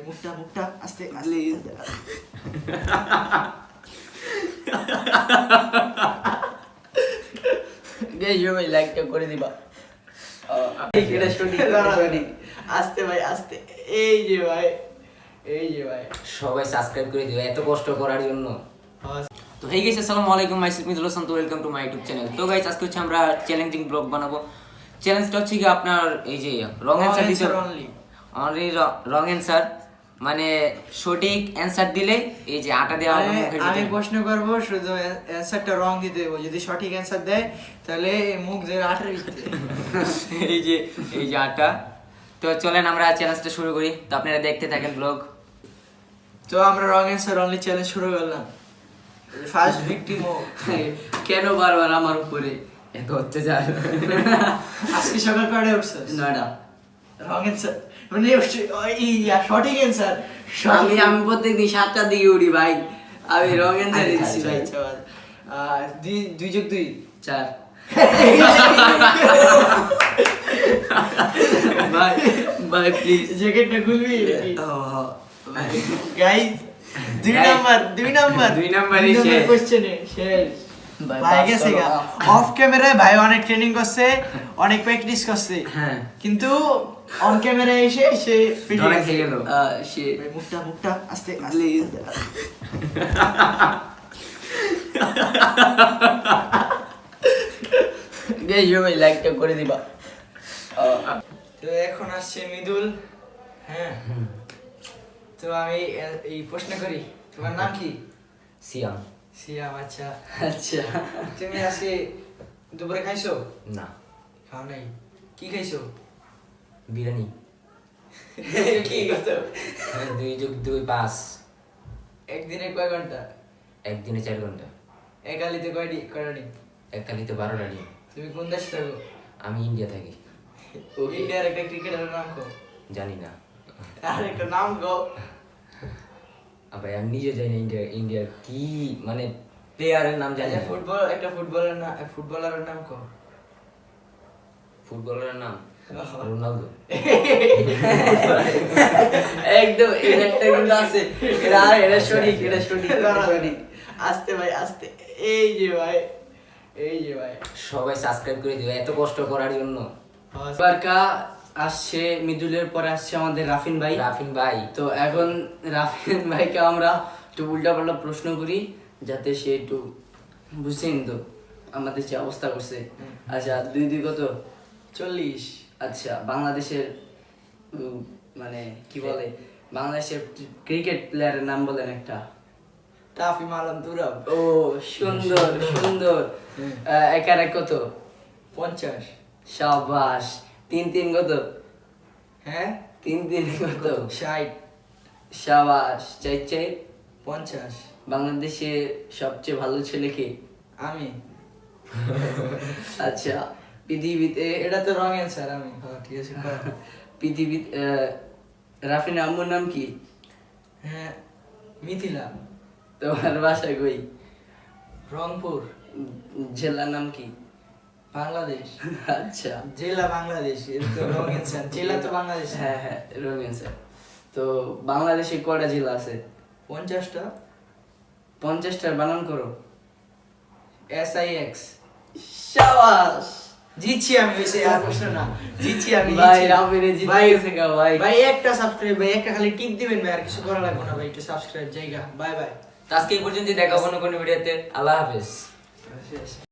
মুখটা মুখটা আস্তে আস্তে ভাই লাইকটা করে দিবা। আস্তে ভাই আস্তে। এই যে ভাই, এই যে ভাই, সবাই সাবস্ক্রাইব করে দিও এত কষ্ট করার জন্য। তো হেই গাইস, আসসালামু আলাইকুম, মাই সেলফ মিদুল হাসান। তো welcome to my YouTube channel. তো গাইস, আজকে হচ্ছে আমরা চ্যালেঞ্জিং ব্লগ বানাবো। চ্যালেঞ্জটা হচ্ছে কি আপনার এই যে রং অ্যানসার দিতে, অনলি রং অ্যানসার মানে সঠিক অ্যানসার দিলে এই যে আটা দেওয়া হবে মুখের আমি ভিতরে। প্রশ্ন করব, শুধু অ্যানসারটা রং দিতে দেবো। যদি সঠিক অ্যানসার দেয় তাহলে মুখ দিয়ে আটার ভিতরে এই যে আটা। তো চলেন আমরা চ্যালেঞ্জটা শুরু করি। তো আপনারা দেখতে থাকেন ব্লগ। তো আমরা রং অ্যানসার অনলি চ্যালেঞ্জ শুরু করলাম। ফার্স্ট ভিকটিম কেন বারবার আমার উপরে এত অত্যাচার? আজকে সকাল কয়টা উঠছিস? নয়টা। রং অ্যানসার মানে সঠিক অ্যানসার। আমি প্রত্যেকদিন 7টার দিকে উঠি ভাই। আমি রং অ্যানসার দিচ্ছি ভাই। 2+2 4 ভাই ভাই প্লিজ জ্যাকেটটা খুলবি গাইস। 2 নাম্বারই শেষ কোশ্চেনে শেষ। ভাই গেছে গা অফ ক্যামেরায়। ভাই অনেক ট্রেনিং করছে, অনেক প্র্যাকটিস করছে, হ্যাঁ, কিন্তু অন ক্যামেরায় এসে সে ধরা খেয়ে গেল। ভাই মুখটা মুখটা আস্তে প্লিজ ভাই লাইকটা করে দিবা। তো এখন আসছে মৃদুল। হ্যাঁ, তো আমি এই প্রশ্ন করি, তোমার নাম কি? সিয়াম। সিয়াম, আচ্ছা। আচ্ছা, তুমি আজকে দুপুরে খাইছো? না, খাও নাই। কি খাইছো? বিরিয়ানি। কি কত? 2+2 5। একদিনে কয় ঘন্টা? একদিনে 4 ঘন্টা। একালিতে কয়টা ডিম? এককালিতে 12টা ডিম। তুমি কোন দেশে থাকো? আমি ইন্ডিয়া থাকি। ইন্ডিয়ার একটা ক্রিকেটারের নাম কও। জানি না আর একটা নাম কও। ভাই, আমি নিজে জানি না ইন্ডিয়ার কি মানে প্লেয়ারের নাম জানি না। ফুটবলারের নাম কও। ফুটবলারের নাম রোনালদো। একদম এটা কিন্তু আছে। এটা সঠিক। আস্তে ভাই আস্তে। এই যে ভাই, এই যে ভাই, সবাই সাবস্ক্রাইব করে দিও এত কষ্ট করার জন্য। বারকা আসছে, মৃদুলের পরে আসছে আমাদের রাফিন ভাই। রাফিন ভাই, তো এখন রাফিন ভাইকে আমরা একটু উল্টাপাল্টা প্রশ্ন করি যাতে সে একটু বুঝছেন তো আমাদের যে অবস্থা করছে। আচ্ছা, 2-2 কত? 40। আচ্ছা, বাংলাদেশের মানে কি বলে, বাংলাদেশের ক্রিকেট প্লেয়ারের নাম বলেন একটা। তাফিম আলম তুরাব। ও সুন্দর সুন্দর। একার এক কত? 50। সাবাস। 3-3 কত? হ্যাঁ, 3-3 কত? 60। সাবাস। 4-4 50। বাংলাদেশে সবচেয়ে ভালো ছেলে কে? আমি। আচ্ছা, পৃথিবীতে এটা তো রং অ্যানসার। আমি ঠিক আছে। পৃথিবীতে রাফিন আম্মুর নাম কি? হ্যাঁ, মিথিলা। তোমার বাসা কই? রংপুর। জেলার নাম কি? বাংলাদেশ। আচ্ছা, জেলা বাংলাদেশ। এটা তো রং অ্যানসার। জেলা তো বাংলাদেশ। হ্যাঁ হ্যাঁ, রঙিন স্যার। তো বাংলাদেশে কয়টা জেলা আছে? 50টা। 50টার বানান করো। SIX। সাবাস। জিতছি আমি, বেশি আর প্রশ্ন না। জিতছি আমি। ভাই রাফিনে জিতে ভাই গেছে গা ভাই। ভাই একটা সাবস্ক্রাইব, ভাই একটা খালি টিপ দিবেন ভাই, আর কিছু করা লাগবে না ভাই। একটু সাবস্ক্রাইব জায়গা। Bye bye. আজকে এই পর্যন্ত দেখাবো না কোনো ভিডিওতে। আল্লাহ হাফেজ।